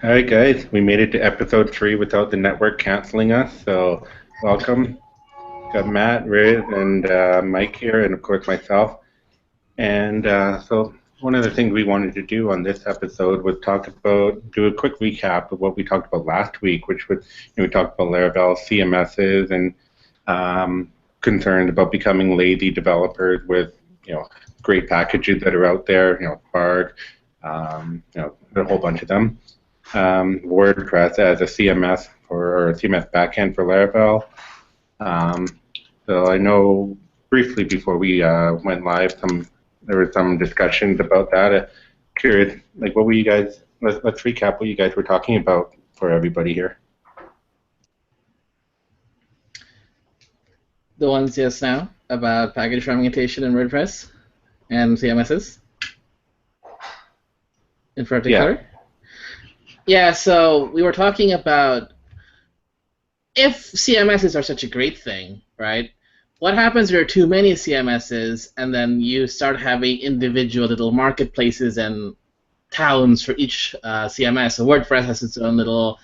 All right, guys, we made it to episode 3 without the network canceling us. So, welcome. Got Matt, Riz, and Mike here, and of course myself. And so, one of the things we wanted to do on this episode was do a quick recap of what we talked about last week, which was we talked about Laravel CMSs and concerns about becoming lazy developers with great packages that are out there, Spark, a whole bunch of them. WordPress as a CMS or a CMS backend for Laravel. Um, so I know briefly before we went live, there were some discussions about that. Curious, like what were you guys? Let's recap what you guys were talking about for everybody here. The ones just now about package fragmentation in WordPress and CMSs in particular. Yeah, so we were talking about if CMSs are such a great thing, right? What happens if there are too many CMSs and then you start having individual little marketplaces and towns for each CMS? So WordPress has its own little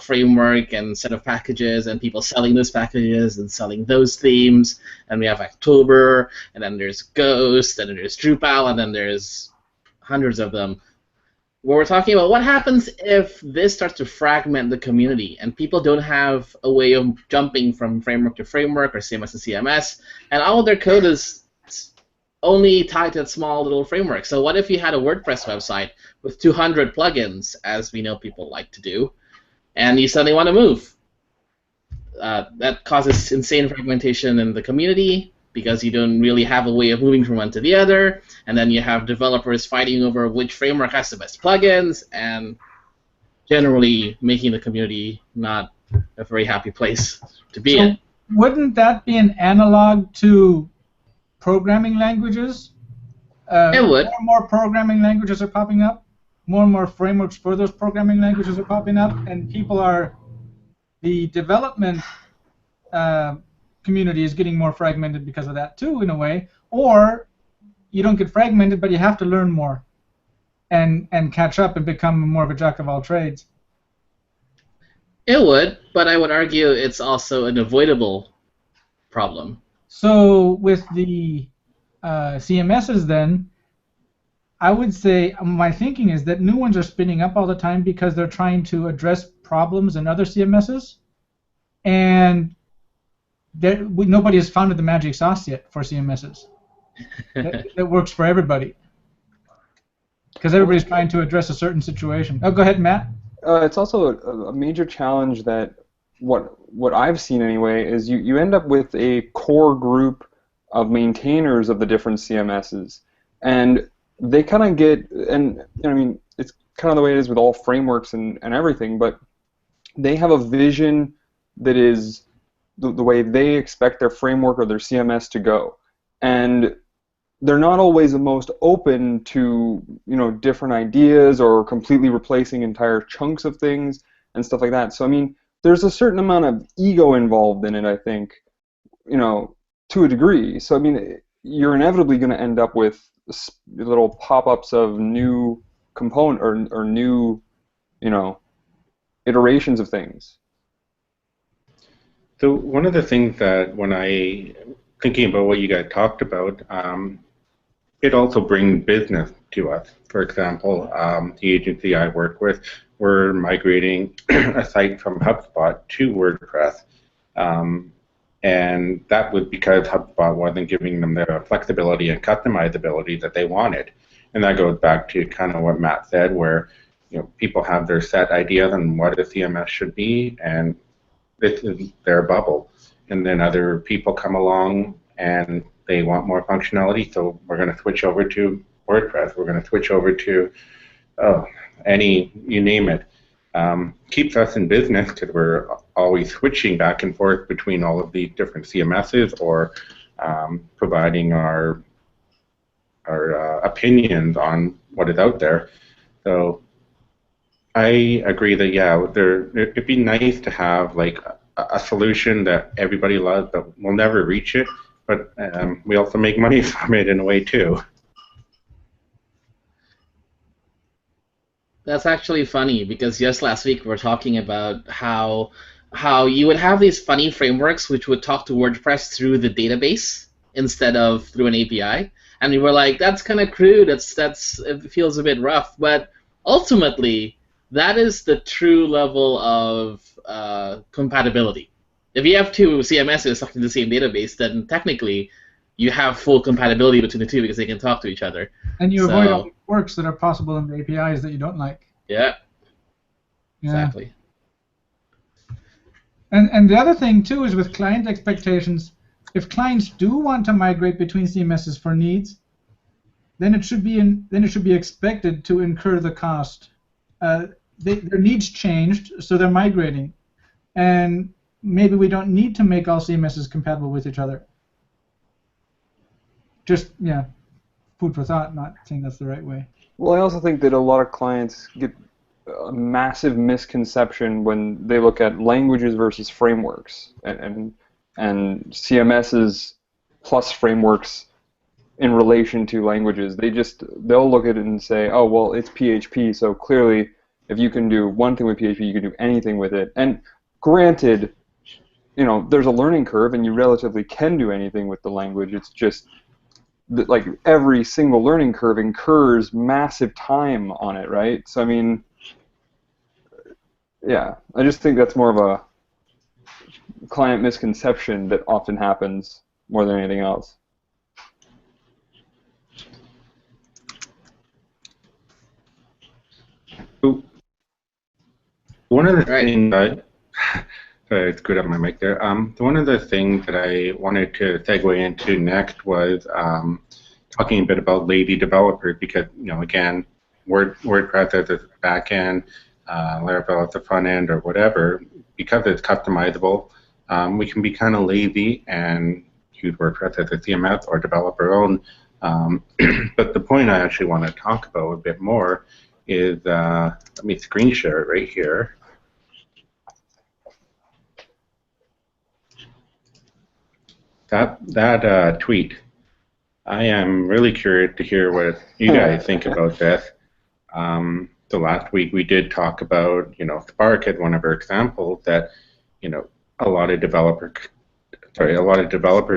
framework and set of packages, and people selling those packages and selling those themes. And we have October, and then there's Ghost, and then there's Drupal, and then there's hundreds of them. What we're talking about, what happens if this starts to fragment the community and people don't have a way of jumping from framework to framework or CMS to CMS, and all of their code is only tied to a small little framework? So what if you had a WordPress website with 200 plugins, as we know people like to do, and you suddenly want to move? That causes insane fragmentation in the community because you don't really have a way of moving from one to the other, and then you have developers fighting over which framework has the best plugins, and generally making the community not a very happy place to be in. Wouldn't that be an analog to programming languages? It would. More and more programming languages are popping up. More and more frameworks for those programming languages are popping up, and the development community is getting more fragmented because of that too, in a way. Or you don't get fragmented, but you have to learn more and catch up and become more of a jack of all trades. It would, but I would argue it's also an avoidable problem. So with the CMSs then, I would say my thinking is that new ones are spinning up all the time because they're trying to address problems in other CMSs, and nobody has found the magic sauce yet for CMSs that works for everybody, because everybody's trying to address a certain situation. Oh, go ahead, Matt. It's also a major challenge that what I've seen anyway is you end up with a core group of maintainers of the different CMSs, and they kind of get, and I mean, it's kind of the way it is with all frameworks and everything, but they have a vision that is the way they expect their framework or their CMS to go, and they're not always the most open to different ideas or completely replacing entire chunks of things and stuff like that. So I mean, there's a certain amount of ego involved in it, I think, to a degree. So I mean, you're inevitably going to end up with little pop-ups of new component or new, iterations of things. So one of the things that when thinking about what you guys talked about, it also brings business to us. For example, the agency I work with, we're migrating a site from HubSpot to WordPress, and that was because HubSpot wasn't giving them the flexibility and customizability that they wanted. And that goes back to kind of what Matt said, where people have their set ideas on what a CMS should be, and this is their bubble. And then other people come along and they want more functionality, so we're going to switch over to WordPress. We're going to switch over to you name it. Keeps us in business because we're always switching back and forth between all of these different CMSs or providing our opinions on what is out there. So I agree that it'd be nice to have like a solution that everybody loves, but we'll never reach it. But we also make money from it in a way too. That's actually funny because just last week we were talking about how you would have these funny frameworks which would talk to WordPress through the database instead of through an API, and we were like, that's kind of crude. That's it feels a bit rough, but ultimately that is the true level of compatibility. If you have two CMSs talking to the same database, then technically you have full compatibility between the two because they can talk to each other. And you avoid all the quirks that are possible in the APIs that you don't like. Yeah. Yeah. Exactly. And the other thing too is with client expectations, if clients do want to migrate between CMSs for needs, then it should be expected to incur the cost. Their needs changed, so they're migrating, and maybe we don't need to make all CMSs compatible with each other. Just food for thought. Not saying that's the right way. Well, I also think that a lot of clients get a massive misconception when they look at languages versus frameworks and CMSs plus frameworks in relation to languages. They'll look at it and say, oh, well, it's PHP, so clearly if you can do one thing with PHP, you can do anything with it. And granted, there's a learning curve and you relatively can do anything with the language. It's just that, like, every single learning curve incurs massive time on it, right? So I mean, yeah, I just think that's more of a client misconception that often happens more than anything else. One of the things that sorry, I screwed up my mic there. One of the things that I wanted to segue into next was talking a bit about lady developers because, again, WordPress as a back end, Laravel as a front end, or whatever, because it's customizable, we can be kind of lazy and use WordPress as a CMS or develop our own. But the point I actually want to talk about a bit more is, let me screen share it right here. That tweet. I am really curious to hear what you guys think about this. So last week we did talk about, Spark as one of our examples that, a lot of developers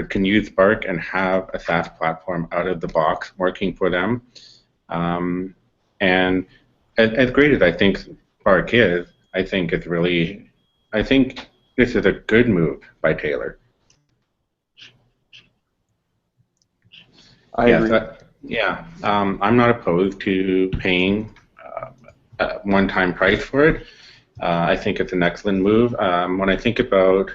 can use Spark and have a SaaS platform out of the box working for them. And as great as I think Spark is, I think this is a good move by Taylor. I agree. I'm not opposed to paying a one-time price for it. I think it's an excellent move. When I think about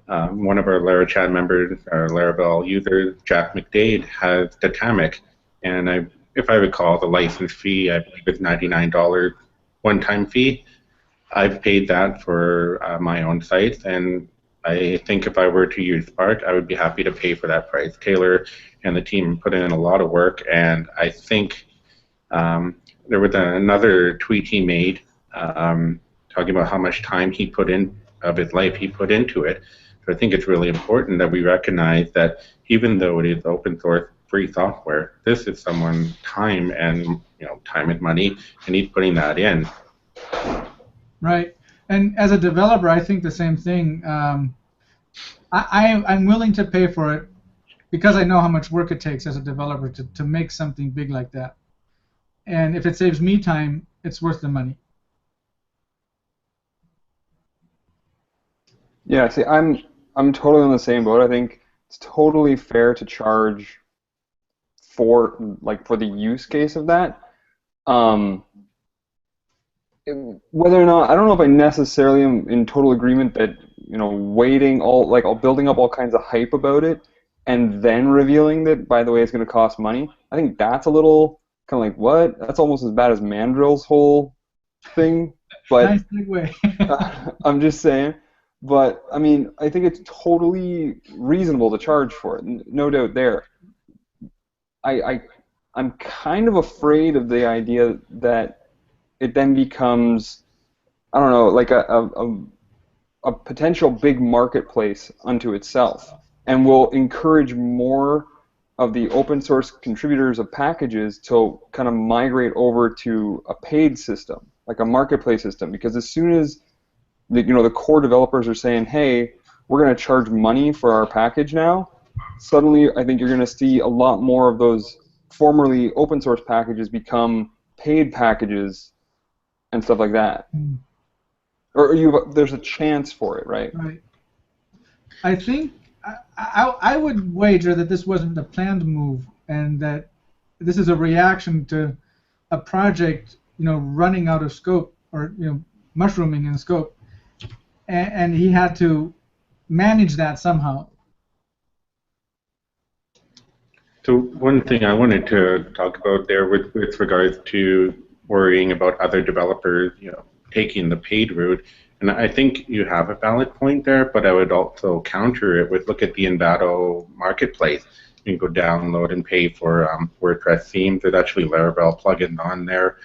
one of our LaraChat members, our Laravel users, Jack McDade, has Dynamic, and if I recall, the license fee, I believe it's $99 one-time fee. I've paid that for my own sites, and I think if I were to use Spark, I would be happy to pay for that price. Taylor and the team put in a lot of work, and I think there was another tweet he made talking about how much time he put in of his life he put into it. So I think it's really important that we recognize that even though it is open source free software, this is someone's time, and time is money, and he's putting that in. Right. And as a developer, I think the same thing. I'm willing to pay for it because I know how much work it takes as a developer to make something big like that. And if it saves me time, it's worth the money. Yeah, see, I'm totally on the same boat. I think it's totally fair to charge for the use case of that. Whether or not, I don't know if I necessarily am in total agreement that waiting building up all kinds of hype about it and then revealing that, by the way, it's going to cost money. I think that's a little kind of like, what? That's almost as bad as Mandrill's whole thing. But nice segue. I'm just saying. But I mean, I think it's totally reasonable to charge for it. No doubt there. I'm kind of afraid of the idea that it then becomes, I don't know, like a potential big marketplace unto itself, and will encourage more of the open source contributors of packages to kind of migrate over to a paid system. like a marketplace system, because as soon as the core developers are saying, hey, we're going to charge money for our package now, suddenly I think you're going to see a lot more of those formerly open source packages become paid packages and stuff like that. Or there's a chance for it, right? Right. I think I would wager that this wasn't a planned move, and that this is a reaction to a project, running out of scope, or mushrooming in scope, and he had to manage that somehow. So one thing I wanted to talk about there with regards to worrying about other developers, taking the paid route, and I think you have a valid point there, but I would also counter it with, look at the Envato marketplace. You can go download and pay for WordPress themes. There's actually Laravel plugins on there,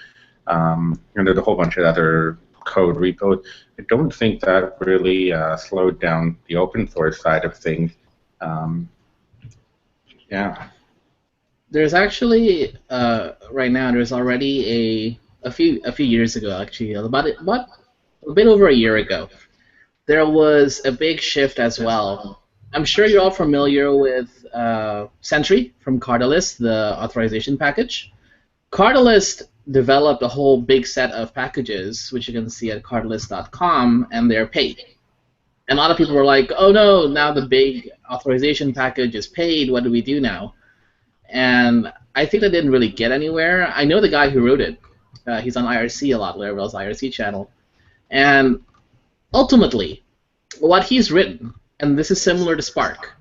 and there's a whole bunch of other code repos. I don't think that really slowed down the open source side of things. Yeah. There's actually right now there's already a few years ago, actually about a bit over a year ago, there was a big shift as well. I'm sure you're all familiar with Sentry from Cardalist, the authorization package. Cardalist developed a whole big set of packages, which you can see at cardalist.com, and they're paid. And a lot of people were like, oh no, now the big authorization package is paid, what do we do now? And I think that didn't really get anywhere. I know the guy who wrote it. He's on IRC a lot, Laravel's IRC channel. And ultimately, what he's written, and this is similar to Spark,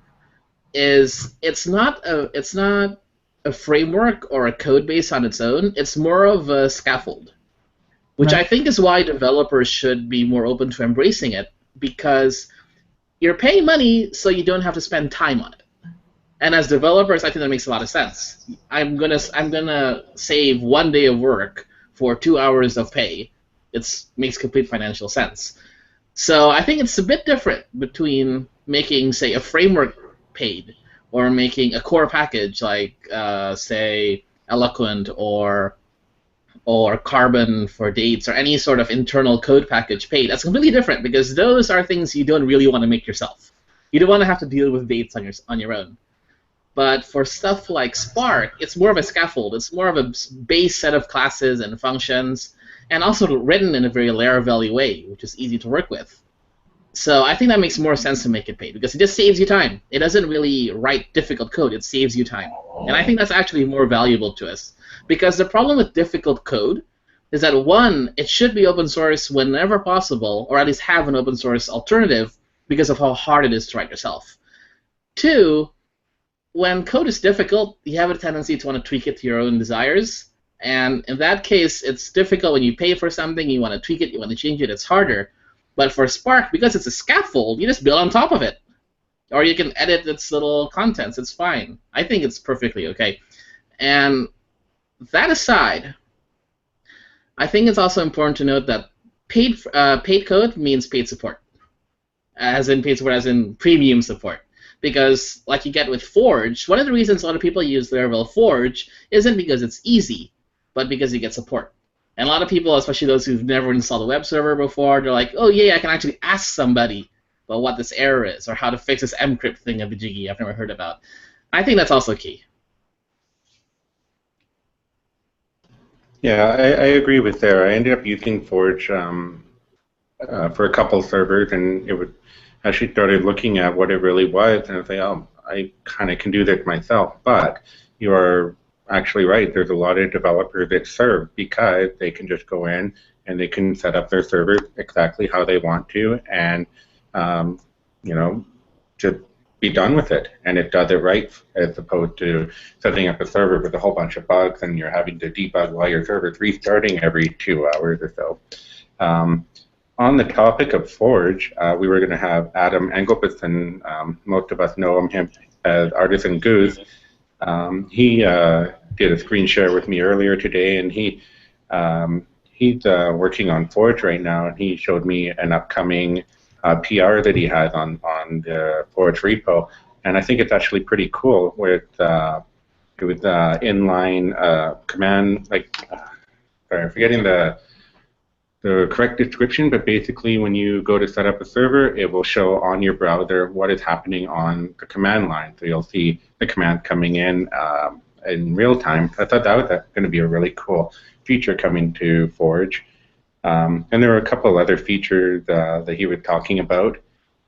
is it's not a framework or a code base on its own. It's more of a scaffold, which I think is why developers should be more open to embracing it, because you're paying money so you don't have to spend time on it. And as developers, I think that makes a lot of sense. I'm gonna save 1 day of work for 2 hours of pay. It makes complete financial sense. So I think it's a bit different between making, say, a framework paid or making a core package like, say, Eloquent or Carbon for dates or any sort of internal code package paid. That's completely different, because those are things you don't really want to make yourself. You don't want to have to deal with dates on your own. But for stuff like Spark, it's more of a scaffold. It's more of a base set of classes and functions, and also written in a very Laravel-y way, which is easy to work with. So I think that makes more sense to make it paid, because it just saves you time. It doesn't really write difficult code. It saves you time. And I think that's actually more valuable to us. Because the problem with difficult code is that, one, it should be open source whenever possible, or at least have an open source alternative, because of how hard it is to write yourself. Two, when code is difficult, you have a tendency to want to tweak it to your own desires. And in that case, it's difficult when you pay for something, you want to tweak it, you want to change it, it's harder. But for Spark, because it's a scaffold, you just build on top of it. Or you can edit its little contents, it's fine. I think it's perfectly okay. And that aside, I think it's also important to note that paid code means paid support. As in paid support, as in premium support. Because, like you get with Forge, one of the reasons a lot of people use Laravel Forge isn't because it's easy, but because you get support. And a lot of people, especially those who've never installed a web server before, they're like, oh yeah, I can actually ask somebody about what this error is, or how to fix this mcrypt thing of the Jiggy I've never heard about. I think that's also key. Yeah, I agree with there. I ended up using Forge for a couple servers, and it would actually started looking at what it really was, and I was like, oh, I kind of can do this myself. But you are actually right. There's a lot of developers that serve because they can just go in and they can set up their servers exactly how they want to, and just be done with it, and it does it right, as opposed to setting up a server with a whole bunch of bugs and you're having to debug while your server's restarting every 2 hours or so. On the topic of Forge, we were going to have Adam Engelbison. Most of us know him as Artisan Goose. He did a screen share with me earlier today, and he's working on Forge right now, and he showed me an upcoming PR that he has on the Forge repo, and I think it's actually pretty cool with inline command, like, sorry, I'm forgetting the the correct description, but basically when you go to set up a server, it will show on your browser what is happening on the command line. So you'll see the command coming in real time. I thought that was going to be a really cool feature coming to Forge. And there were a couple other features that he was talking about,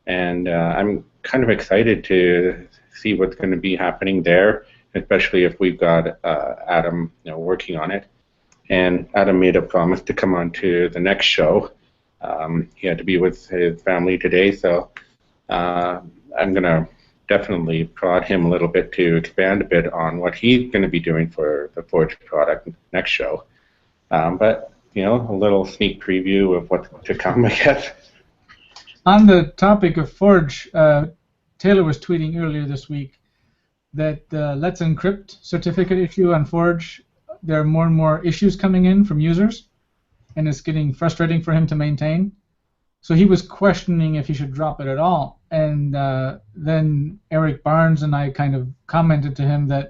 and I'm kind of excited to see what's going to be happening there, especially if we've got Adam, working on it. And Adam made a promise to come on to the next show. He had to be with his family today, so I'm going to definitely prod him a little bit to expand a bit on what he's going to be doing for the Forge product next show. But, a little sneak preview of what's to come, I guess. On the topic of Forge, Taylor was tweeting earlier this week that Let's Encrypt certificate issue on Forge, there are more and more issues coming in from users, and it's getting frustrating for him to maintain. So he was questioning if he should drop it at all. And then Eric Barnes and I kind of commented to him that,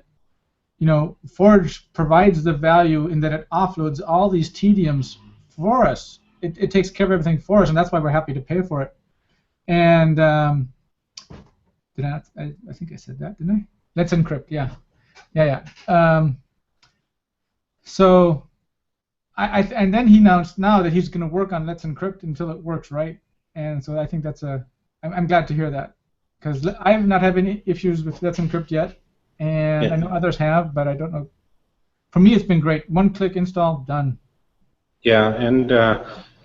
Forge provides the value in that it offloads all these tediums for us. It takes care of everything for us, and that's why we're happy to pay for it. And did I think I said that, didn't I? Let's Encrypt, yeah. So, and then he announced now that he's going to work on Let's Encrypt until it works right. And so I think I'm glad to hear that, because I have not had any issues with Let's Encrypt yet, and I know others have, but I don't know. For me, it's been great. One-click install, done. Yeah, and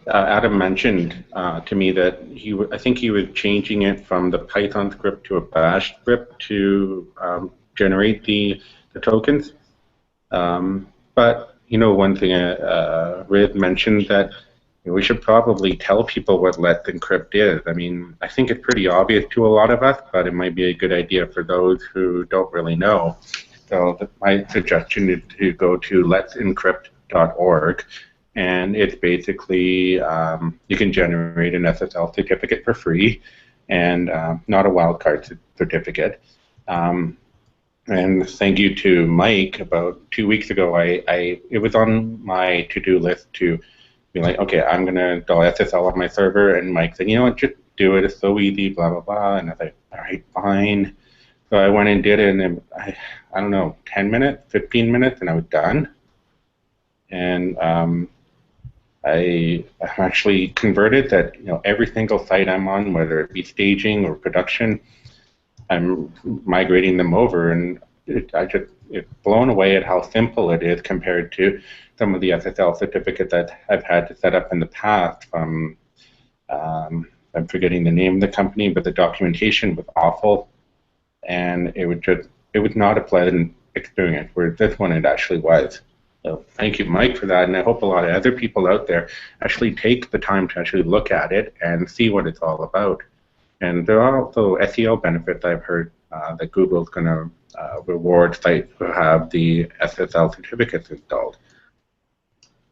Adam mentioned to me that I think he was changing it from the Python script to a Bash script to generate the tokens. But one thing Rid mentioned that we should probably tell people what Let's Encrypt is. I mean, I think it's pretty obvious to a lot of us, but it might be a good idea for those who don't really know. So my suggestion is to go to let'sencrypt.org, and it's basically you can generate an SSL certificate for free, and not a wildcard certificate. And thank you to Mike. About 2 weeks ago, it was on my to-do list to be like, okay, I'm going to install SSL on my server. And Mike said, just do it. It's so easy, blah, blah, blah. And I was like, all right, fine. So I went and did it, and I don't know, 10 minutes, 15 minutes, and I was done. And I actually converted that, every single site I'm on, whether it be staging or production, I'm migrating them over, and it's blown away at how simple it is compared to some of the SSL certificates that I've had to set up in the past. From I'm forgetting the name of the company, but the documentation was awful, and it was not a pleasant experience. Where this one it actually was. So thank you, Mike, for that, and I hope a lot of other people out there actually take the time to actually look at it and see what it's all about. And there are also SEO benefits I've heard that Google's going to reward sites who have the SSL certificates installed.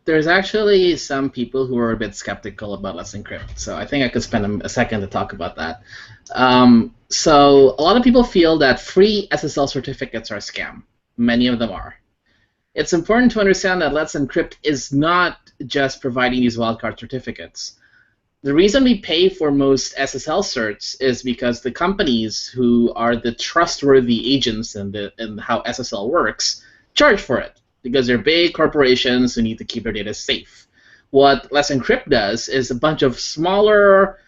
There's actually some people who are a bit skeptical about Let's Encrypt, so I think I could spend a second to talk about that. So a lot of people feel that free SSL certificates are a scam. Many of them are. It's important to understand that Let's Encrypt is not just providing these wildcard certificates. The reason we pay for most SSL certs is because the companies who are the trustworthy agents in how SSL works charge for it, because they're big corporations who need to keep their data safe. What Let's Encrypt does is a bunch of smaller,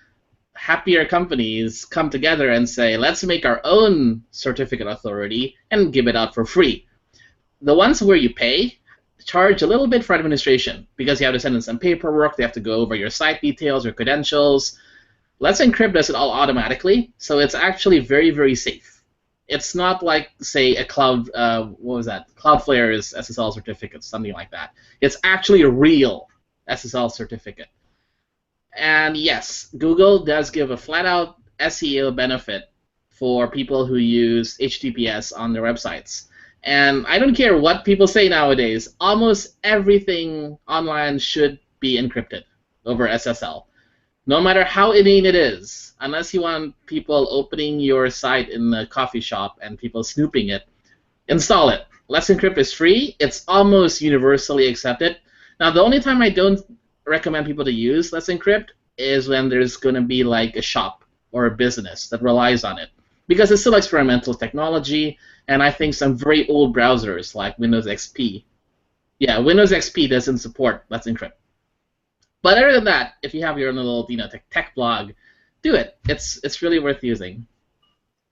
happier companies come together and say, let's make our own certificate authority and give it out for free. The ones where you pay charge a little bit for administration, because you have to send in some paperwork, they have to go over your site details, your credentials. Let's Encrypt does it all automatically, so it's actually very, very safe. It's not like, say, a Cloudflare's SSL certificate, something like that. It's actually a real SSL certificate. And yes, Google does give a flat-out SEO benefit for people who use HTTPS on their websites. And I don't care what people say nowadays, almost everything online should be encrypted over SSL. No matter how inane it is, unless you want people opening your site in a coffee shop and people snooping it, install it. Let's Encrypt is free. It's almost universally accepted. Now, the only time I don't recommend people to use Let's Encrypt is when there's going to be like a shop or a business that relies on it, because it's still experimental technology, and I think some very old browsers like Windows XP, yeah, Windows XP doesn't support Let's Encrypt. But other than that, if you have your own little tech blog, do it. It's really worth using.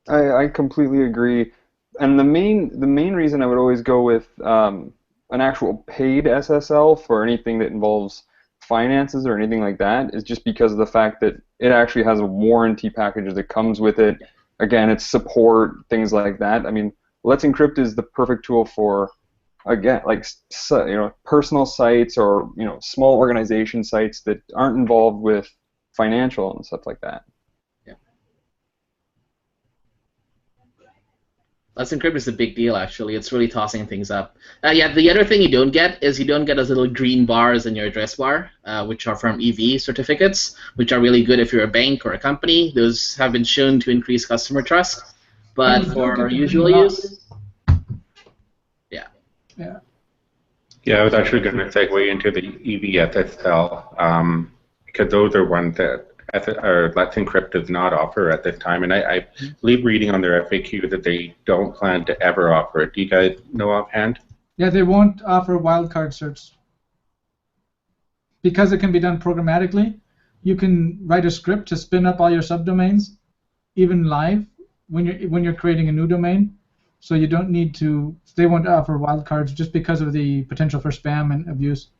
I completely agree, and the main reason I would always go with an actual paid SSL for anything that involves finances or anything like that is just because of the fact that it actually has a warranty package that comes with it. Again, it's support, things like that. I mean, Let's Encrypt is the perfect tool for, again, like personal sites or small organization sites that aren't involved with financial and stuff like that. Let's Encrypt is a big deal, actually. It's really tossing things up. Yeah, the other thing you don't get is you don't get those little green bars in your address bar, which are from EV certificates, which are really good if you're a bank or a company. Those have been shown to increase customer trust. But for usual use, yeah. Yeah. Yeah, I was actually going to segue into the EVSSL because those are ones that Let's Encrypt does not offer at this time, and I believe reading on their FAQ that they don't plan to ever offer it. Do you guys know offhand? Yeah, they won't offer wildcard certs because it can be done programmatically. You can write a script to spin up all your subdomains, even live when you're creating a new domain. So you don't need to. They won't offer wildcards just because of the potential for spam and abuse.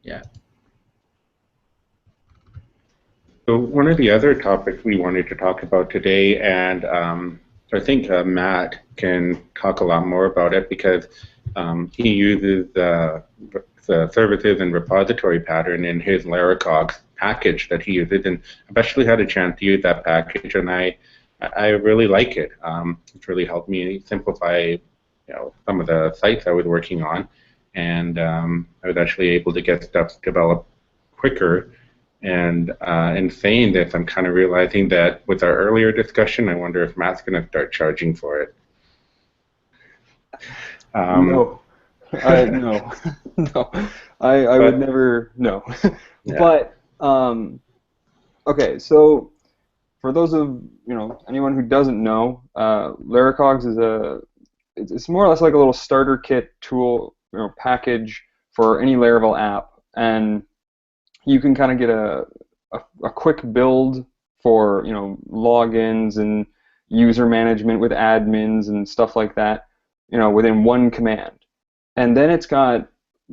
Yeah. So one of the other topics we wanted to talk about today, and I think Matt can talk a lot more about it because he uses the services and repository pattern in his LaraCog package that he uses, and I've actually had a chance to use that package, and I really like it. It's really helped me simplify some of the sites I was working on, and I was actually able to get stuff developed quicker. And in saying this, I'm kind of realizing that with our earlier discussion, I wonder if Matt's going to start charging for it. No, no, no. I would never. No, Yeah. But okay. So for those of anyone who doesn't know, LaraCogs is it's more or less like a little starter kit tool package for any Laravel app, and you can kind of get a quick build for logins and user management with admins and stuff like that within one command. And then it's got,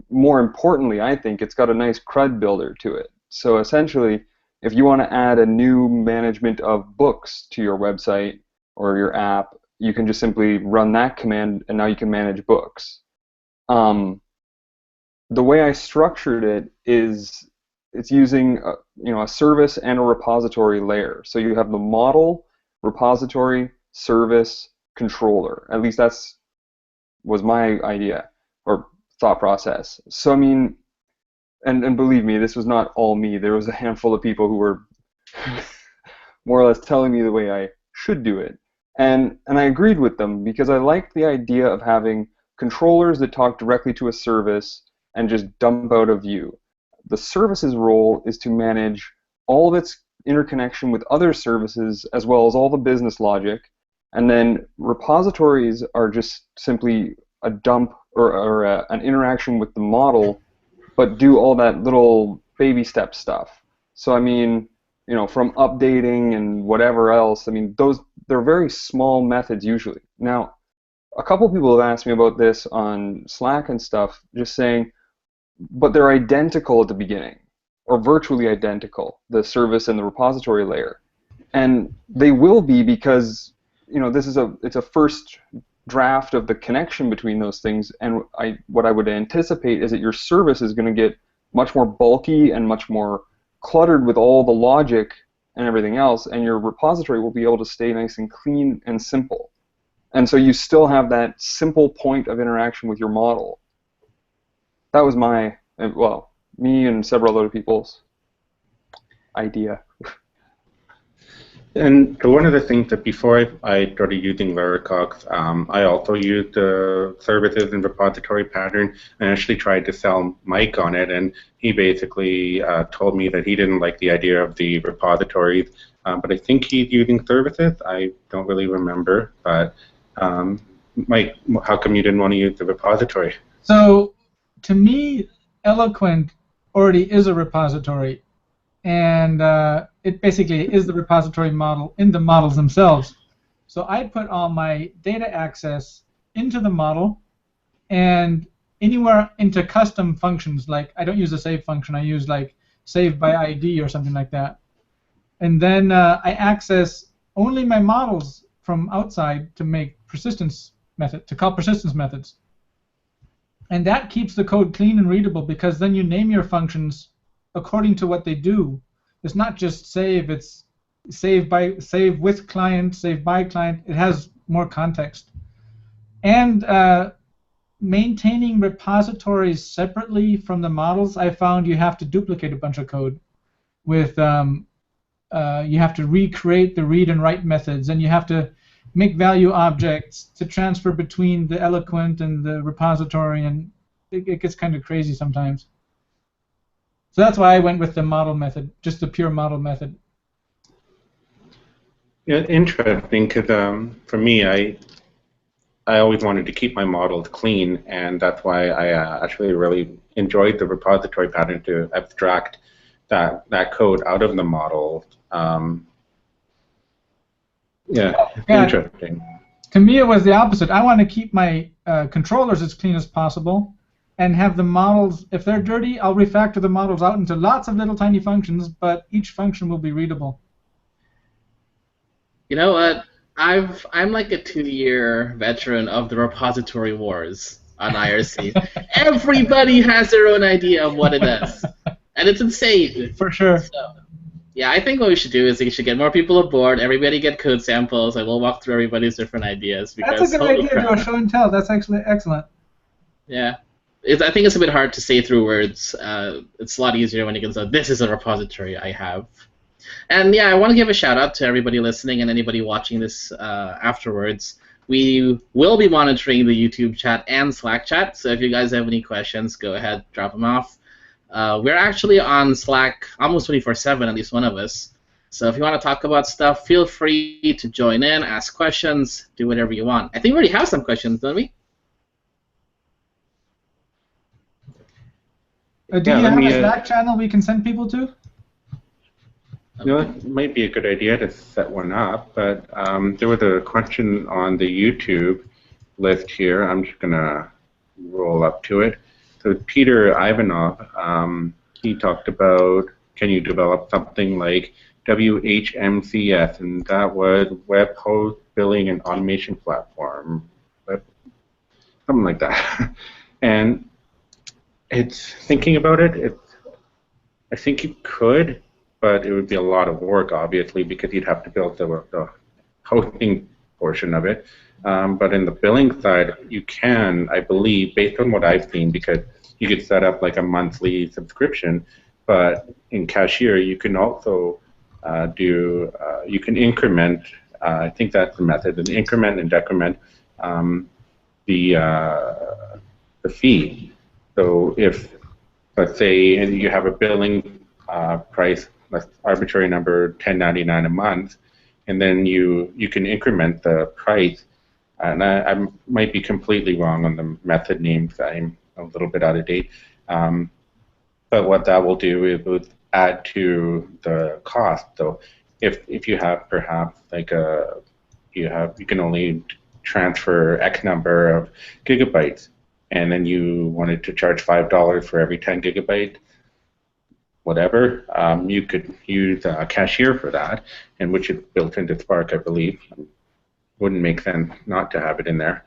more importantly, I think it's got a nice CRUD builder to it. So essentially, if you want to add a new management of books to your website or your app, you can just simply run that command, and now you can manage books. The way I structured it is it's using a service and a repository layer. So you have the model, repository, service, controller. At least was my idea or thought process. So I mean, and believe me, this was not all me. There was a handful of people who were more or less telling me the way I should do it. And I agreed with them because I liked the idea of having controllers that talk directly to a service and just dump out a view. The service's role is to manage all of its interconnection with other services as well as all the business logic, and then repositories are just simply a dump or an interaction with the model, but do all that little baby step stuff. So I mean, from updating and whatever else, I mean, they're very small methods usually. Now, a couple people have asked me about this on Slack and stuff, just saying, but they're identical at the beginning, or virtually identical, the service and the repository layer. And they will be because it's a first draft of the connection between those things, and what I would anticipate is that your service is going to get much more bulky and much more cluttered with all the logic and everything else, and your repository will be able to stay nice and clean and simple. And so you still have that simple point of interaction with your model. That was me and several other people's idea. And so one of the things that before I started using LaraCox, I also used the services and repository pattern and actually tried to sell Mike on it. And he basically told me that he didn't like the idea of the repositories. But I think he's using services. I don't really remember. But Mike, how come you didn't want to use the repository? So to me, Eloquent already is a repository. And it basically is the repository model in the models themselves. So I put all my data access into the model and anywhere into custom functions. Like I don't use a save function. I use like save by ID or something like that. And then I access only my models from outside to make to call persistence methods. And that keeps the code clean and readable because then you name your functions according to what they do. It's not just save, it's save with client, save by client. It has more context. And maintaining repositories separately from the models, I found you have to duplicate a bunch of code. With you have to recreate the read and write methods, and you have to make value objects to transfer between the Eloquent and the repository, and it gets kind of crazy sometimes. So that's why I went with the model method, just the pure model method. Yeah, interesting, because for me, I always wanted to keep my models clean, and that's why I actually really enjoyed the repository pattern to abstract that code out of the model. Yeah, interesting. To me, it was the opposite. I want to keep my controllers as clean as possible, and have the models, if they're dirty, I'll refactor the models out into lots of little tiny functions, but each function will be readable. You know what? I'm like a 2-year veteran of the repository wars on IRC. Everybody has their own idea of what it is, and it's insane. For sure. So, yeah, I think what we should do is we should get more people aboard, everybody get code samples, and we'll walk through everybody's different ideas. That's a good idea, do a show and tell. That's actually excellent. Yeah. I think it's a bit hard to say through words. It's a lot easier when you can say, this is a repository I have. And yeah, I want to give a shout out to everybody listening and anybody watching this afterwards. We will be monitoring the YouTube chat and Slack chat, so if you guys have any questions, go ahead, drop them off. We're actually on Slack almost 24/7, at least one of us. So if you want to talk about stuff, feel free to join in, ask questions, do whatever you want. I think we already have some questions, don't we? Do you have a Slack channel we can send people to? You know, it might be a good idea to set one up, but there was a question on the YouTube list here. I'm just going to roll up to it. So Peter Ivanov, he talked about, can you develop something like WHMCS, and that was Web Host Billing and Automation Platform, something like that. And it's thinking about it, I think you could, but it would be a lot of work, obviously, because you'd have to build the hosting portion of it. But in the billing side, you can, I believe, based on what I've seen, because you could set up like a monthly subscription, but in Cashier, you can also you can increment, I think that's the method, and increment and decrement the fee. So if, let's say, you have a billing price, arbitrary number, $10.99 a month, and then you can increment the price. And I might be completely wrong on the method names. I'm a little bit out of date. But what that will do is it will add to the cost. So if you have perhaps like you can only transfer X number of gigabytes, and then you wanted to charge $5 for every 10 gigabytes, whatever, you could use Cashier for that, and which is built into Spark, I believe. Wouldn't make sense not to have it in there.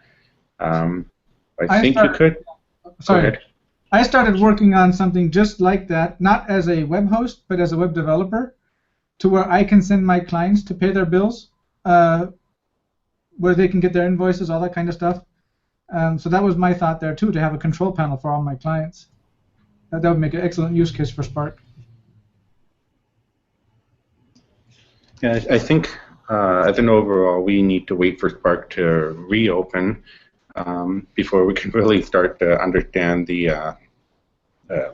I think you could. Sorry. Go ahead. I started working on something just like that, not as a web host, but as a web developer, to where I can send my clients to pay their bills, where they can get their invoices, all that kind of stuff. So that was my thought there, too, to have a control panel for all my clients. That would make an excellent use case for Spark. Yeah, I think as an overall, we need to wait for Spark to reopen before we can really start to understand the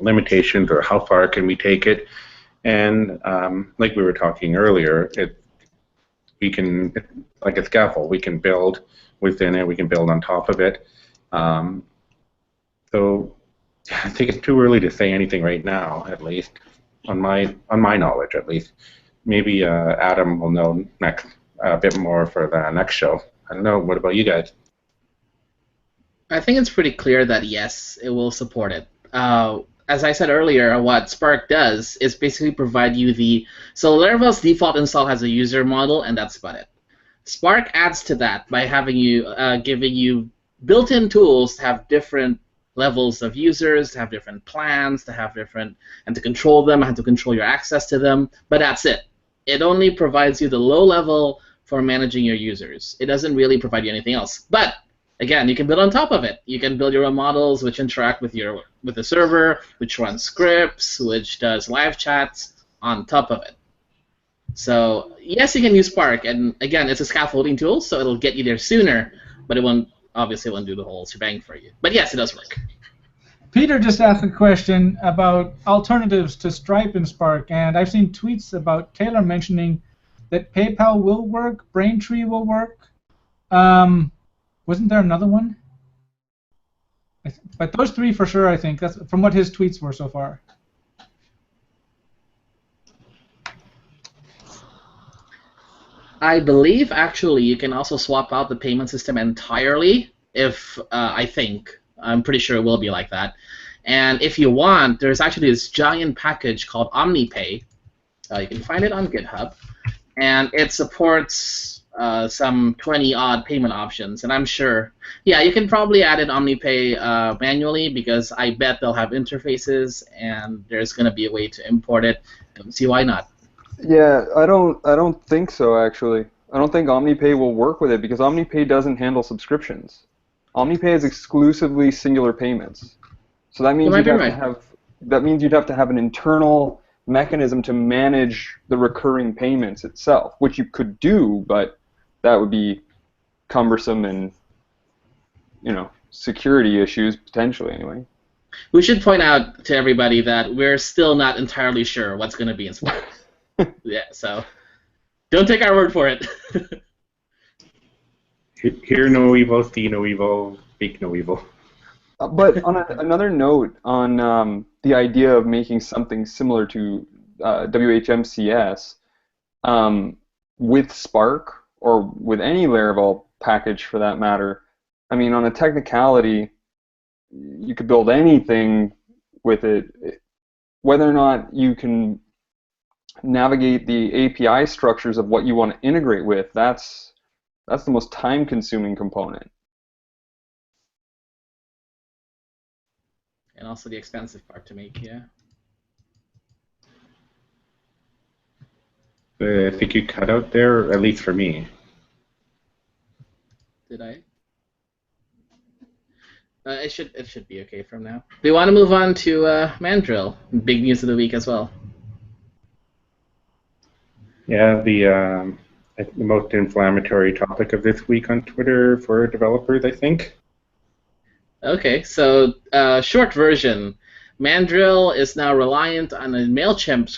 limitations or how far can we take it. And like we were talking earlier, we can, like a scaffold, we can build within it, we can build on top of it. Um, so I think it's too early to say anything right now, at least on my knowledge, at least. Maybe Adam will know next a bit more for the next show. I don't know. What about you guys? I think it's pretty clear that yes, it will support it. As I said earlier, what Spark does is basically provide you so Laravel's default install has a user model, and that's about it. Spark adds to that by giving you built-in tools to have different levels of users, to have different plans, and to control them, and to control your access to them. But that's it. It only provides you the low level for managing your users. It doesn't really provide you anything else. But again, you can build on top of it. You can build your own models which interact with the server, which runs scripts, which does live chats on top of it. So yes, you can use Spark, and again, it's a scaffolding tool, so it'll get you there sooner, but it won't do the whole shebang for you. But yes, it does work. Peter just asked a question about alternatives to Stripe and Spark, and I've seen tweets about Taylor mentioning that PayPal will work, Braintree will work. Wasn't there another one? But those three for sure, I think. That's from what his tweets were so far. I believe, actually, you can also swap out the payment system entirely if, I'm pretty sure it will be like that. And if you want, there's actually this giant package called OmniPay. You can find it on GitHub. And it supports some 20-odd payment options. And I'm sure, yeah, you can probably add in OmniPay manually because I bet they'll have interfaces and there's going to be a way to import it. Don't see why not. Yeah, I don't think so, actually. I don't think OmniPay will work with it because OmniPay doesn't handle subscriptions. OmniPay is exclusively singular payments. So that means you'd have to have an internal mechanism to manage the recurring payments itself, which you could do, but that would be cumbersome and, security issues potentially anyway. We should point out to everybody that we're still not entirely sure what's going to be in Spark. Yeah, so don't take our word for it. Hear no evil, see no evil, speak no evil. But on another note, on the idea of making something similar to WHMCS with Spark or with any Laravel package for that matter, I mean, on a technicality, you could build anything with it. Whether or not you can navigate the API structures of what you want to integrate with, that's the most time-consuming component. And also the expensive part to make, yeah. I think you cut out there, at least for me. Did I? It should be okay from now. We want to move on to Mandrill. Big news of the week as well. Yeah, the most inflammatory topic of this week on Twitter for developers, I think. Okay, so short version, Mandrill is now reliant on a MailChimp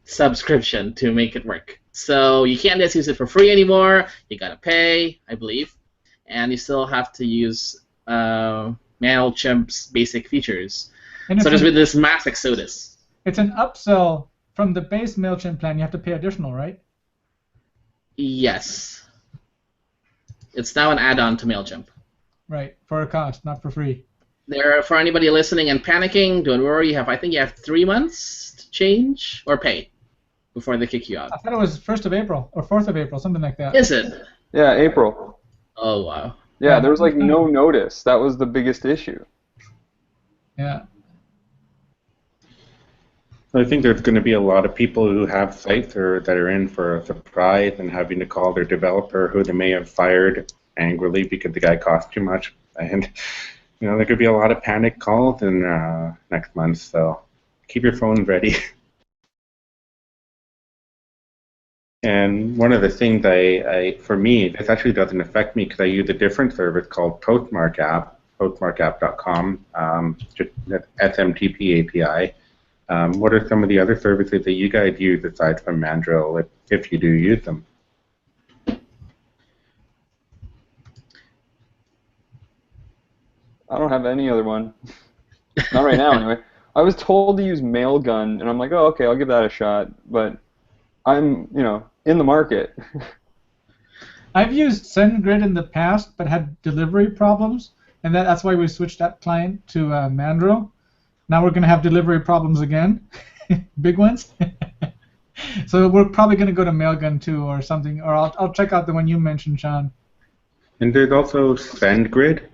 subscription to make it work. So you can't just use it for free anymore. You gotta pay, I believe, and you still have to use MailChimp's basic features. So there's been this mass exodus. It's an upsell from the base MailChimp plan. You have to pay additional, right? Yes. It's now an add-on to MailChimp. Right, for a cost, not for free. For anybody listening and panicking, don't worry. I think you have 3 months to change or pay before they kick you out. I thought it was 1st of April or 4th of April, something like that. Is it? Yeah, April. Oh, wow. Yeah, there was like no notice. That was the biggest issue. Yeah. I think there's going to be a lot of people who have sites that are in for a surprise and having to call their developer who they may have fired angrily because the guy cost too much. And there could be a lot of panic calls in next month, so keep your phone ready. And one of the things for me, this actually doesn't affect me because I use a different service called Postmark app, postmarkapp.com, just that SMTP API. What are some of the other services that you guys use aside from Mandrill, if you do use them? I don't have any other one. Not right now, anyway. I was told to use Mailgun, and I'm like, oh, okay, I'll give that a shot. But I'm, in the market. I've used SendGrid in the past, but had delivery problems, and that's why we switched that client to Mandrill. Now we're going to have delivery problems again, big ones. So we're probably going to go to Mailgun too, or something, or I'll check out the one you mentioned, Sean. And there's also SendGrid.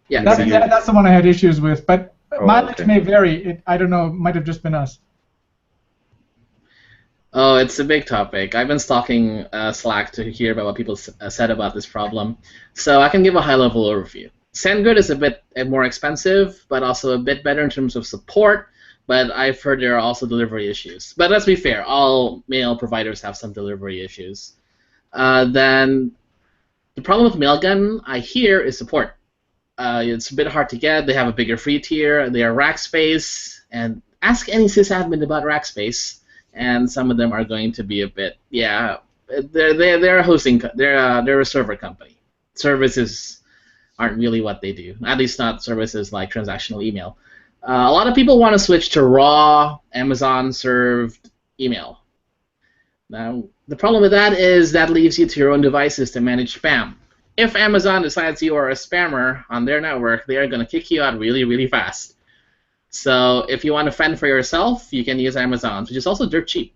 Yeah, that's the one I had issues with, but mileage okay. may vary. I don't know. It might have just been us. Oh, it's a big topic. I've been stalking Slack to hear about what people said about this problem. So I can give a high-level overview. SendGrid is a bit more expensive, but also a bit better in terms of support. But I've heard there are also delivery issues. But let's be fair, all mail providers have some delivery issues. Then the problem with Mailgun, I hear, is support. It's a bit hard to get. They have a bigger free tier. They are rack space. And ask any sysadmin about rack space, and some of them are going to be a bit, they're a hosting, they're a server company. Services aren't really what they do. At least not services like transactional email. A lot of people want to switch to raw Amazon served email. Now, the problem with that is that leaves you to your own devices to manage spam. If Amazon decides you are a spammer on their network, they are going to kick you out really, really fast. So if you want to fend for yourself, you can use Amazon's, which is also dirt cheap.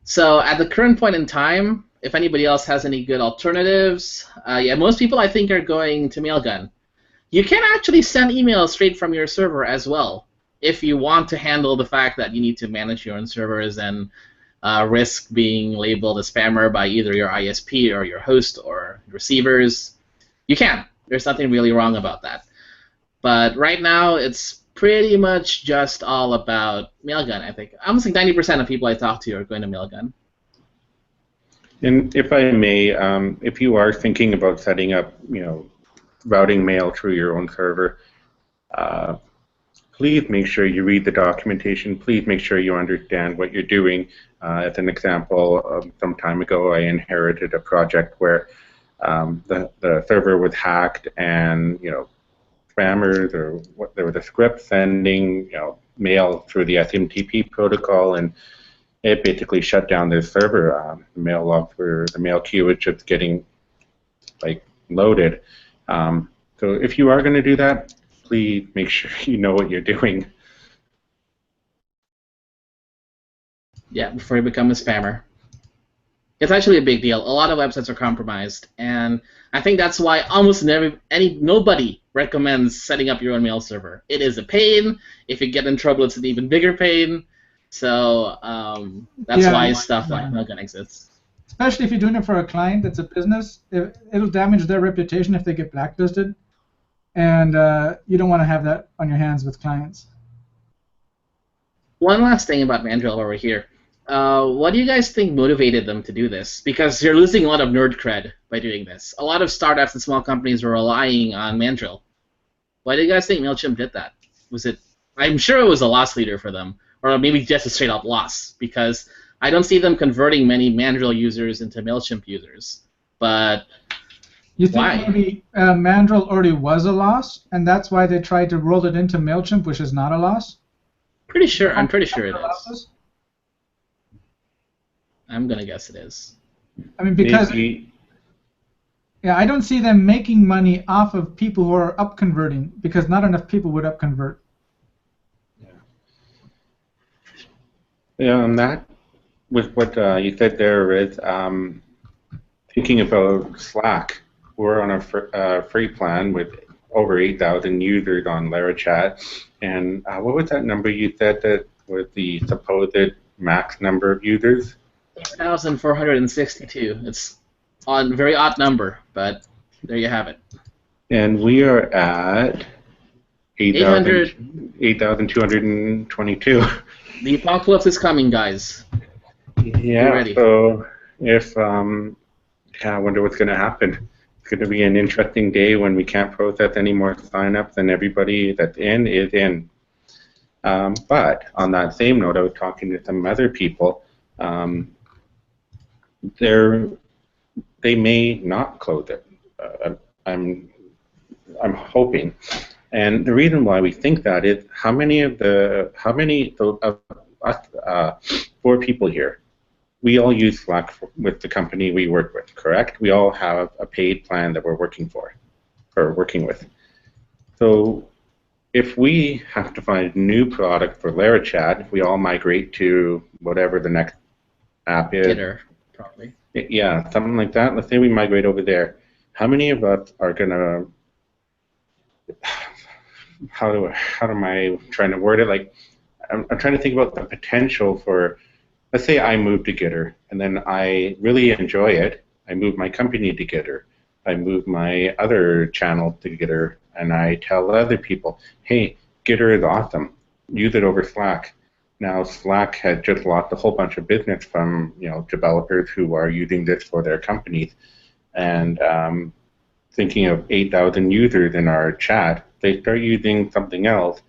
So at the current point in time, if anybody else has any good alternatives, most people I think are going to Mailgun. You can actually send emails straight from your server as well, if you want to handle the fact that you need to manage your own servers and risk being labeled a spammer by either your ISP or your host or receivers. You can. There's nothing really wrong about that. But right now, it's pretty much just all about Mailgun, I think. Almost like 90% of people I talk to are going to Mailgun. And if I may, if you are thinking about setting up, routing mail through your own server, please make sure you read the documentation. Please make sure you understand what you're doing. As an example, some time ago, I inherited a project where the server was hacked, and spammers, or there was a script sending mail through the SMTP protocol, and it basically shut down the server. The mail logs were, the mail queue was just getting loaded. So if you are going to do that, please make sure you know what you're doing. Yeah, before you become a spammer. It's actually a big deal. A lot of websites are compromised, and I think that's why almost nobody recommends setting up your own mail server. It is a pain. If you get in trouble, it's an even bigger pain. So that's why stuff like Mailgun exists. Especially if you're doing it for a client that's a business, it'll damage their reputation if they get blacklisted, and you don't want to have that on your hands with clients. One last thing about Mandrill over here. What do you guys think motivated them to do this? Because you're losing a lot of nerd cred by doing this. A lot of startups and small companies are relying on Mandrill. Why do you guys think MailChimp did that? I'm sure it was a loss leader for them, or maybe just a straight up loss, because I don't see them converting many Mandrill users into MailChimp users. But you think maybe Mandrill already was a loss, and that's why they tried to roll it into MailChimp, which is not a loss? I'm pretty sure it is. I'm gonna guess it is. I mean, because I don't see them making money off of people who are up converting, because not enough people would up convert. Yeah, and that was what you said there is thinking about Slack. We're on a free plan with over 8,000 users on LaraChat, and what was that number you said that was the supposed max number of users? 8,462. It's a very odd number, but there you have it. And we are at 8,222. The apocalypse is coming, guys. Yeah, ready. so if, I wonder what's going to happen. It's going to be an interesting day when we can't process any more signups and everybody that's in is in. But on that same note, I was talking to some other people. Um, they may not close it. I'm I'm hoping, and the reason why we think that is how many of us 4 people here. We all use Slack with the company we work with, correct? We all have a paid plan that we're working for or working with. So if we have to find a new product for LaraChat, if we all migrate to whatever the next app is, Gitter, probably. yeah, something like that. Let's say we migrate over there. How many of us are gonna? How am I trying to word it? Like I'm trying to think about the potential for. Let's say I move to Gitter, and then I really enjoy it. I move my company to Gitter. I move my other channel to Gitter, and I tell other people, hey, Gitter is awesome. Use it over Slack. Now Slack has just lost a whole bunch of business from developers who are using this for their companies, and thinking of 8,000 users in our chat, they start using something else,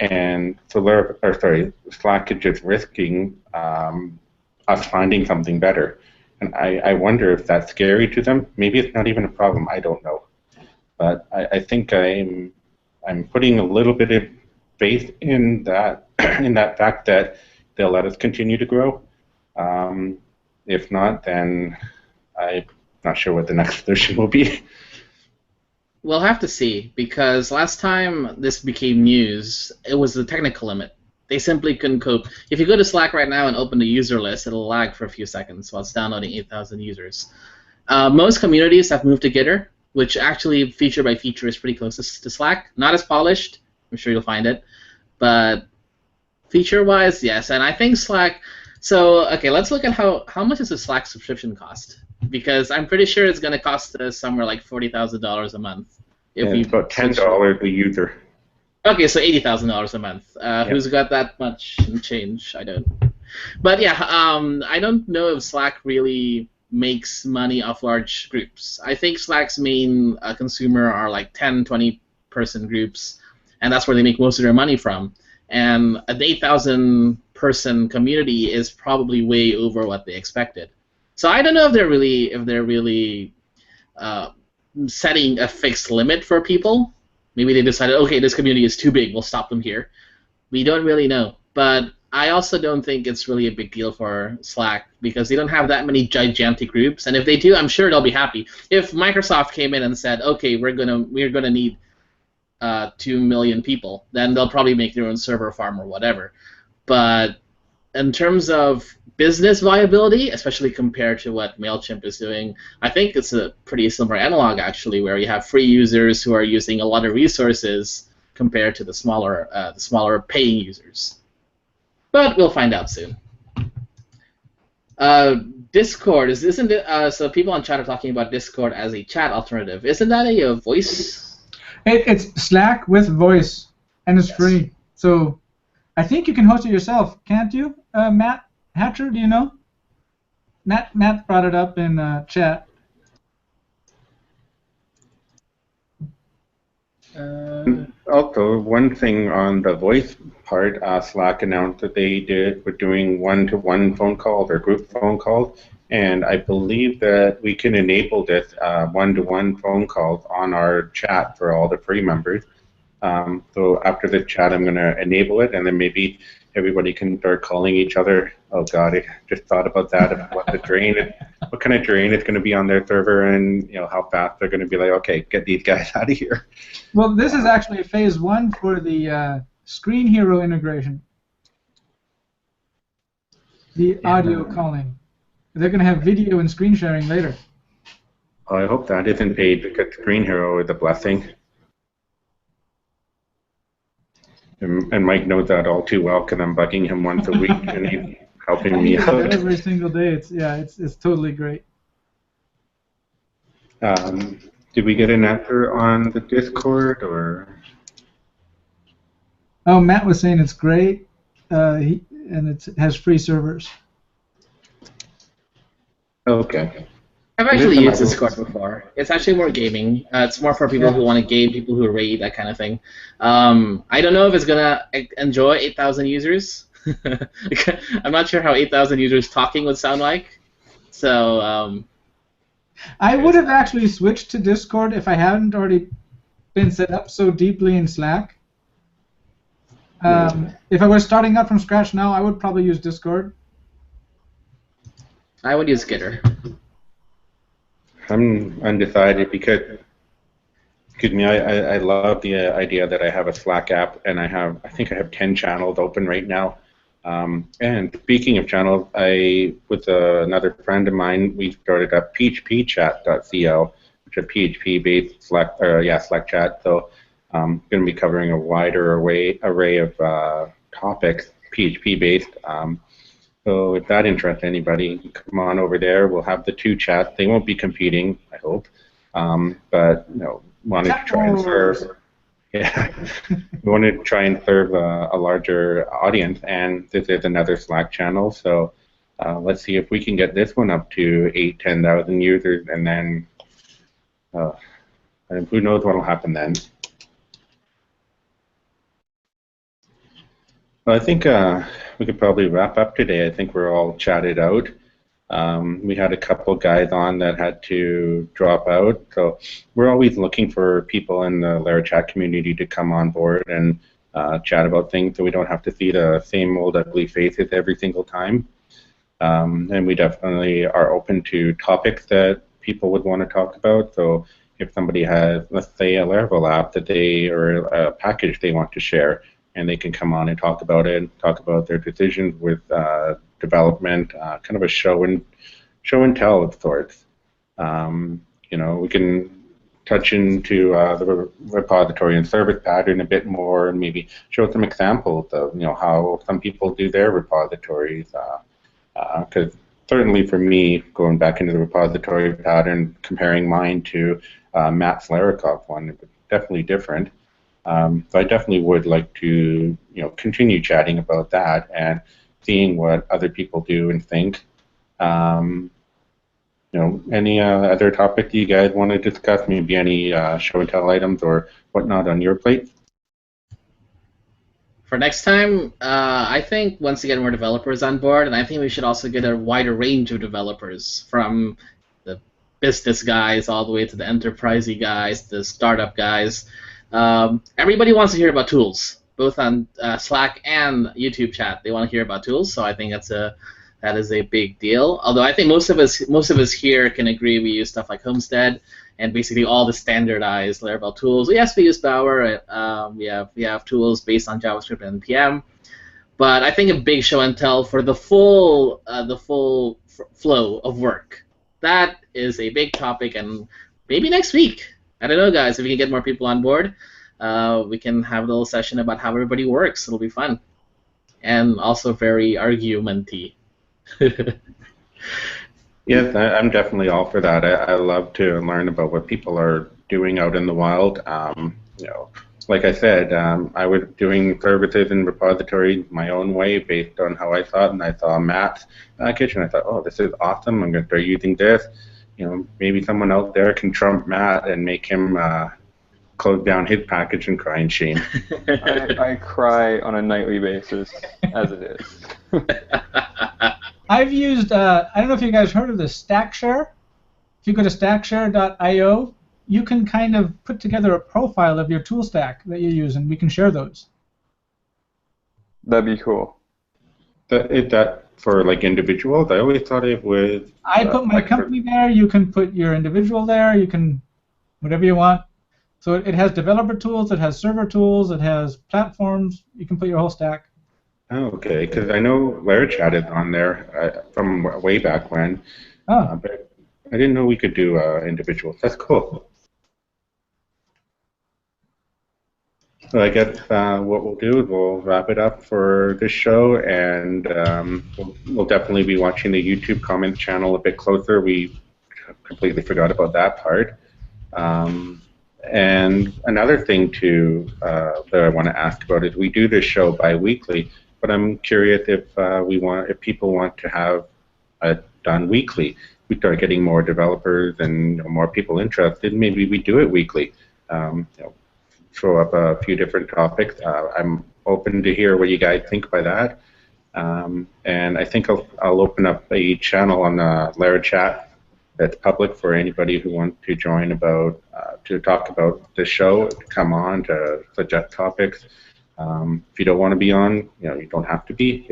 and so Slack is just risking us finding something better. And I wonder if that's scary to them. Maybe it's not even a problem. I don't know. But I think I'm putting a little bit of faith in that in that fact that they'll let us continue to grow. Um, if not, then I'm not sure what the next solution will be. We'll have to see, because last time this became news, it was the technical limit. They simply couldn't cope. If you go to Slack right now and open the user list, it'll lag for a few seconds while it's downloading 8,000 users. Most communities have moved to Gitter, which actually feature by feature is pretty close to Slack. Not as polished, I'm sure you'll find it, but feature-wise, yes. And I think Slack. So okay, let's look at how much does a Slack subscription cost? Because I'm pretty sure it's going to cost us somewhere like $40,000 a month. If It's about $10 a user. Okay, so $80,000 a month. Yep. Who's got that much in change? I don't. But yeah, I don't know if Slack really makes money off large groups. I think Slack's main consumer are like 10, 20 person groups, and that's where they make most of their money from. And an 8,000 person community is probably way over what they expected. So I don't know if they're really setting a fixed limit for people. Maybe they decided, okay, this community is too big, we'll stop them here. We don't really know. But I also don't think it's really a big deal for Slack because they don't have that many gigantic groups. And if they do, I'm sure they'll be happy. If Microsoft came in and said, okay, we're gonna need 2 million people, then they'll probably make their own server farm or whatever. But in terms of business viability, especially compared to what MailChimp is doing, I think it's a pretty similar analog, actually, where you have free users who are using a lot of resources compared to the smaller paying users. But we'll find out soon. Discord, isn't it? So people on chat are talking about Discord as a chat alternative. Isn't that a voice? It's Slack with voice, and it's free. So I think you can host it yourself, can't you, Matt Hatcher? Do you know? Matt brought it up in chat. Also, one thing on the voice part, Slack announced that we're doing one-to-one phone calls or group phone calls, and I believe that we can enable this one-to-one phone calls on our chat for all the free members. So after this chat, I'm going to enable it, and then maybe everybody can start calling each other. Oh God, I just thought about that. What kind of drain is going to be on their server, and how fast they're going to be like, okay, get these guys out of here. Well, this is actually phase 1 for the Screen Hero integration. The audio calling. They're going to have video and screen sharing later. Oh, I hope that isn't paid because Screen Hero is a blessing. And Mike knows that all too well because I'm bugging him once a week and he's helping me out. Every single day. It's totally great. Did we get an answer on the Discord or? Oh, Matt was saying it's great, and it has free servers. Okay. I've It is actually a used nice. Discord before. It's actually more gaming. It's more for people Yeah. who want to game, people who raid, that kind of thing. I don't know if it's gonna enjoy 8,000 users. I'm not sure how 8,000 users talking would sound like. So I would there's have that. actually switched to Discord if I hadn't already been set up so deeply in Slack. If I was starting out from scratch now, I would probably use Discord. I would use Gitter. I'm undecided because, excuse me, I love the idea that I have a Slack app and I think I have 10 channels open right now. And speaking of channels, with another friend of mine, we started up phpchat.co, which is a PHP-based Slack chat. So going to be covering a wider array of topics, PHP-based. So if that interests anybody, come on over there. We'll have the two chats. They won't be competing, I hope. But wanted to Chat try and wars. serve. Yeah, we wanted to try and serve a larger audience, and this is another Slack channel. So let's see if we can get this one up to 8,000-10,000 users, and then and who knows what will happen then. Well, I think we could probably wrap up today. I think we're all chatted out. We had a couple guys on that had to drop out, so we're always looking for people in the LaraChat community to come on board and chat about things, so we don't have to see the same old ugly faces every single time. And we definitely are open to topics that people would want to talk about. So if somebody has, let's say, a Laravel app that or a package they want to share, and they can come on and talk about it, talk about their decisions with development, kind of a show and tell of sorts. We can touch into the repository and service pattern a bit more, and maybe show some examples of how some people do their repositories. Because certainly for me, going back into the repository pattern, comparing mine to Matt's Laracop one, it's definitely different. So I definitely would like to, continue chatting about that and seeing what other people do and think. Any other topic you guys want to discuss? Maybe any show and tell items or whatnot on your plate? For next time, I think once we get more developers on board, and I think we should also get a wider range of developers, from the business guys all the way to the enterprisey guys, the startup guys. Everybody wants to hear about tools, both on Slack and YouTube chat. They want to hear about tools, so I think that is a big deal. Although I think most of us here can agree we use stuff like Homestead and basically all the standardized Laravel tools. Yes, we use Bower. We have tools based on JavaScript and NPM. But I think a big show and tell for the full flow of work. That is a big topic, and maybe next week. I don't know, guys. If we can get more people on board, we can have a little session about how everybody works. It'll be fun, and also very argumenty. Yes, I'm definitely all for that. I love to learn about what people are doing out in the wild. Like I said, I was doing services and repositories my own way based on how I thought, and I saw Matt's package, and I thought, oh, this is awesome. I'm going to start using this. Maybe someone out there can trump Matt and make him close down his package and cry in shame. I cry on a nightly basis, as it is. I've used, I don't know if you guys heard of this, StackShare. If you go to stackshare.io, you can kind of put together a profile of your tool stack that you use, and we can share those. That'd be cool. Is that for like individuals? I always thought it was. I put my company there. You can put your individual there. You can, whatever you want. So it has developer tools. It has server tools. It has platforms. You can put your whole stack. Oh, okay, because I know LaraChat is on there from way back when, but I didn't know we could do individuals. That's cool. So I guess what we'll do is we'll wrap it up for this show, and we'll definitely be watching the YouTube comments channel a bit closer. We completely forgot about that part. And another thing too that I want to ask about is we do this show bi-weekly, but I'm curious if people want to have it done weekly. we start getting more developers and more people interested, maybe we do it weekly. Throw up a few different topics. I'm open to hear what you guys think by that. And I think I'll open up a channel on LaraChat that's public for anybody who wants to join to talk about the show, to come on, to suggest topics. If you don't want to be on, you don't have to be.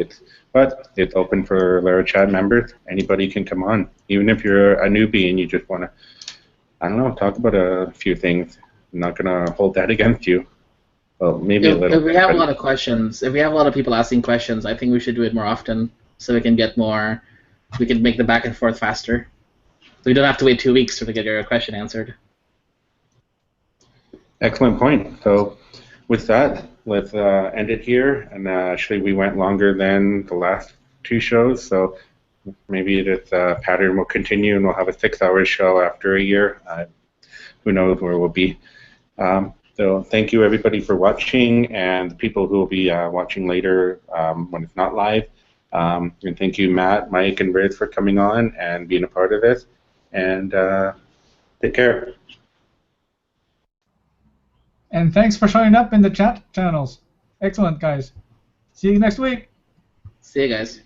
But it's open for LaraChat members. Anybody can come on, even if you're a newbie and you just want to, I don't know, talk about a few things. I'm not going to hold that against you. Well, maybe a little bit. If we have a lot of questions, if we have a lot of people asking questions, I think we should do it more often so we can get more. We can make the back and forth faster. So we don't have to wait 2 weeks to get your question answered. Excellent point. So with that, let's end it here. And actually, we went longer than the last 2 shows, so maybe this pattern will continue, and we'll have a 6-hour show after a year. Who knows where we'll be. So thank you, everybody, for watching, and the people who will be watching later when it's not live. And thank you, Matt, Mike, and Riz for coming on and being a part of this. And take care. And thanks for showing up in the chat channels. Excellent, guys. See you next week. See you guys.